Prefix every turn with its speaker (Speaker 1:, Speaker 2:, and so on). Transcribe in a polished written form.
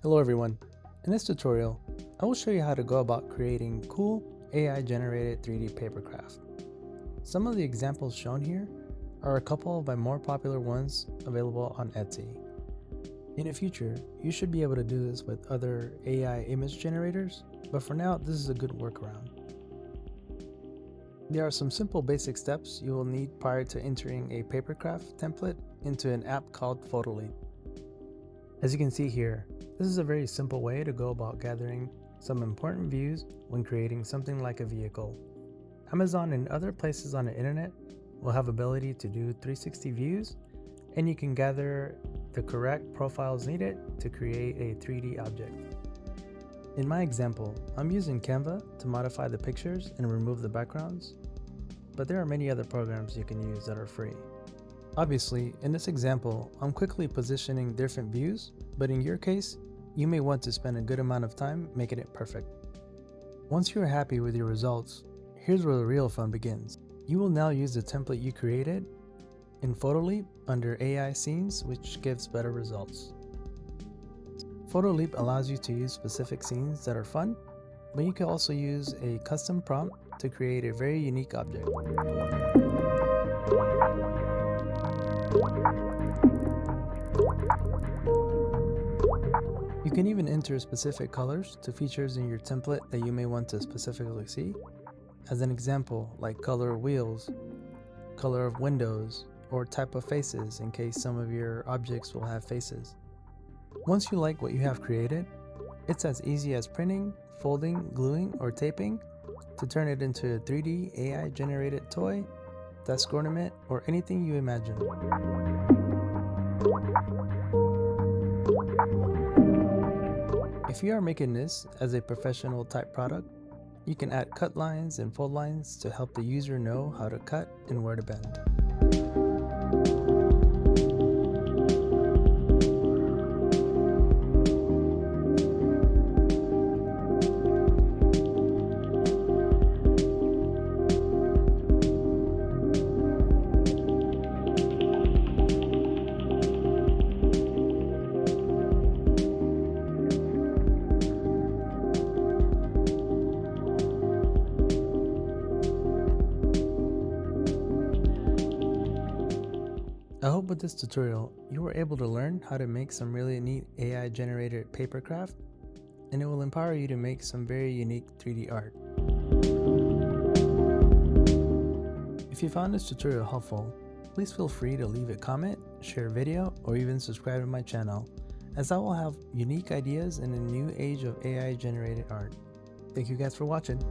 Speaker 1: Hello everyone. In this tutorial, I will show you how to go about creating cool AI generated 3D papercraft. Some of the examples shown here are a couple of my more popular ones available on Etsy. In the future, you should be able to do this with other AI image generators, but for now, this is a good workaround. There are some simple basic steps you will need prior to entering a papercraft template into an app called Photoleap. As you can see here, this is a very simple way to go about gathering some important views when creating something like a vehicle. Amazon and other places on the internet will have ability to do 360 views, and you can gather the correct profiles needed to create a 3D object. In my example, I'm using Canva to modify the pictures and remove the backgrounds, but there are many other programs you can use that are free. Obviously, in this example, I'm quickly positioning different views, but in your case, you may want to spend a good amount of time making it perfect. Once you're happy with your results, here's where the real fun begins. You will now use the template you created in Photoleap under AI scenes, which gives better results. Photoleap allows you to use specific scenes that are fun, but you can also use a custom prompt to create a very unique object. You can even enter specific colors to features in your template that you may want to specifically see. As an example, like color of wheels, color of windows, or type of faces in case some of your objects will have faces. Once you like what you have created, it's as easy as printing, folding, gluing, or taping to turn it into a 3D AI generated toy, desk ornament, or anything you imagine. If you are making this as a professional type product, you can add cut lines and fold lines to help the user know how to cut and where to bend. I hope with this tutorial, you were able to learn how to make some really neat AI generated papercraft, and it will empower you to make some very unique 3D art. If you found this tutorial helpful, please feel free to leave a comment, share a video, or even subscribe to my channel, as I will have unique ideas in the new age of AI generated art. Thank you guys for watching.